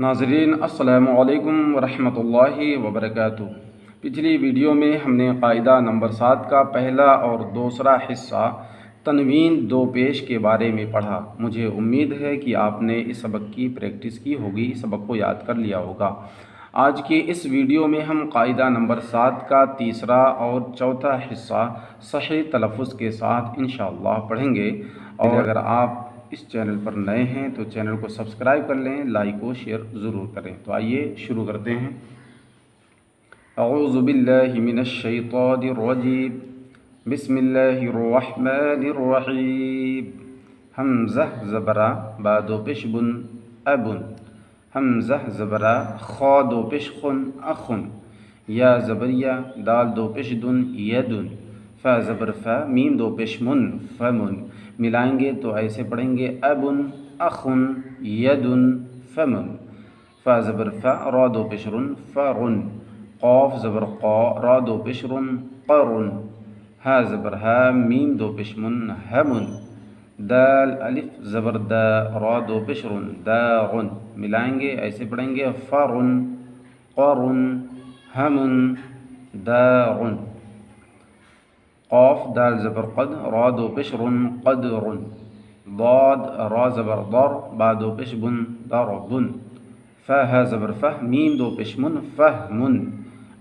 ناظرین السلام علیکم ورحمۃ اللہ وبرکاتہ۔ پچھلی ویڈیو میں ہم نے قاعدہ نمبر 7 کا پہلا اور دوسرا حصہ تنوین دو پیش کے بارے میں پڑھا۔ مجھے امید ہے کہ آپ نے اس سبق کی پریکٹس کی ہوگی، اس سبق کو یاد کر لیا ہوگا۔ آج کے اس ویڈیو میں ہم قاعدہ نمبر 7 کا تیسرا اور چوتھا حصہ صحیح تلفظ کے ساتھ انشاءاللہ پڑھیں گے۔ اور اگر آپ اس چینل پر نئے ہیں تو چینل کو سبسکرائب کر لیں، لائک و شیئر ضرور کریں۔ تو آئیے شروع کرتے ہیں۔ اعوذ باللہ من الشیطان الرجیم، بسم اللہ الرحمن الرحیم۔ حمزہ زبرہ با دو پیش بن ابن، حمزہ زبرہ خا دو پیش خن اخن، یا زبریہ دال دو پیش دن یدن، فا زبر فا میم دو پیش من فمن۔ ملائیں گے تو ایسے پڑھیں گے ابن اخن یدن فمن، فا زبر فا را دو پیش رن فرن، قاف زبر قا را دو پیش رن قرن، ہا زبر ہا میم دو پیش من ہمن، دال الف زبر دا را دو پیش رن داغن۔ ملائیں گے ایسے پڑھیں گے فرن قرن ہمن داغن، قاف دال زبر قد را دو پیش رن قدر، ضاد را زبر ضر با دو پیش بن ضربن، فا ہا زبر فہ میم دو پیش من فہمن،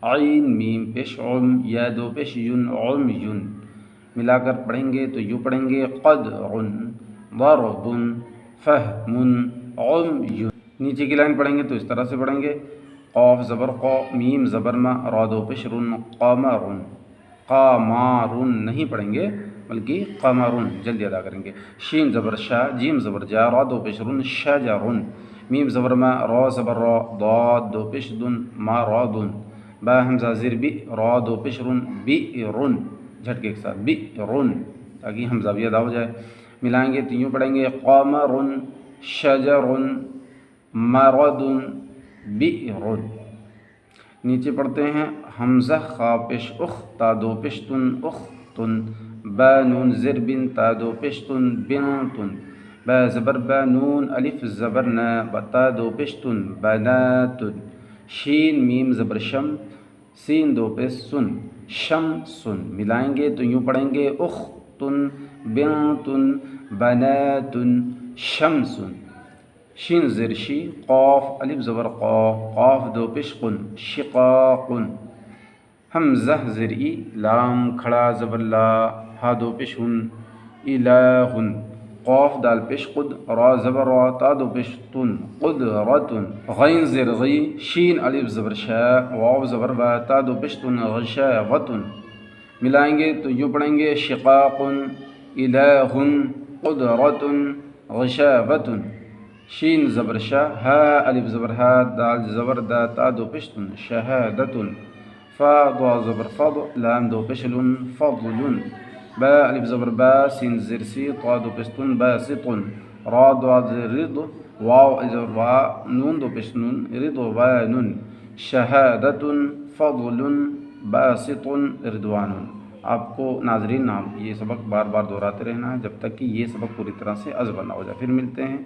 عین میم پیش عم یا دو پیش ین عمیون۔ ملا کر پڑھیں گے تو یوں پڑھیں گے قدر ضرب فہم عمیون۔ نیچے کی لائن پڑھیں گے تو اس طرح سے پڑھیں گے قاف زبر قا میم زبر ما را دو پیش رن قمر، قمارن نہیں پڑھیں گے بلکہ قمرن، جلدی ادا کریں گے۔ شین زبر شا جیم زبر جا را دو پیش رن شجرن، میم زبر ما را زبر را ضاد دو پیش دن مرضن، با حمزہ زیر بی را دو پیش رن بیرن، جھٹکے کے ساتھ بیرن تاکہ حمزہ بھی ادا ہو جائے۔ ملائیں گے تو یوں پڑھیں گے قمرن شجرن مرضن بیرن۔ نیچے پڑھتے ہیں حمزہ خا پیش اخ تا دو پیشتن اختن، با نون زر بن تا دو پیشتن بنتن، با زبر با نون الف زبر نا بتا دو پیشتن بناتن، شین میم زبر شم سین دو پیش سن شمسن۔ ملائیں گے تو یوں پڑھیں گے اختن بنتن بناتن شمسن، شین زر شی قاف الف زبر قا قاف دو پیش قن شقاقن، حمزہ زر ای لام کھڑا زبر لا ہا دو پیش ہن الہن، قاف دال پیش قد را زبر را تا دو پیش تن قدرتن، غین زر غی شین الف زبر شا واو زبر با تا دو پیش تن غشاوتن۔ ملائیں گے تو یوں پڑھیں گے شقاقن الہن قدرتن غشاوتن، شین زبر شا ہا الف زبر ہا دال زبر دا تا دو پیشتن شہادتن، فا ضا زبر فض لام دو پیشلن فضلن، با الف زبر با سین زر سی تا دو پیشتن باسطن، را ضاد زر رض واو زبر وا نون دو پیشتن رضوانن، شہادتن فضلن باسطن رضوانن۔ آپ کو ناظرین یہ سبق بار بار دہراتے رہنا ہے جب تک کہ یہ سبق پوری طرح سے عذب نہ ہو جائے۔ پھر ملتے ہیں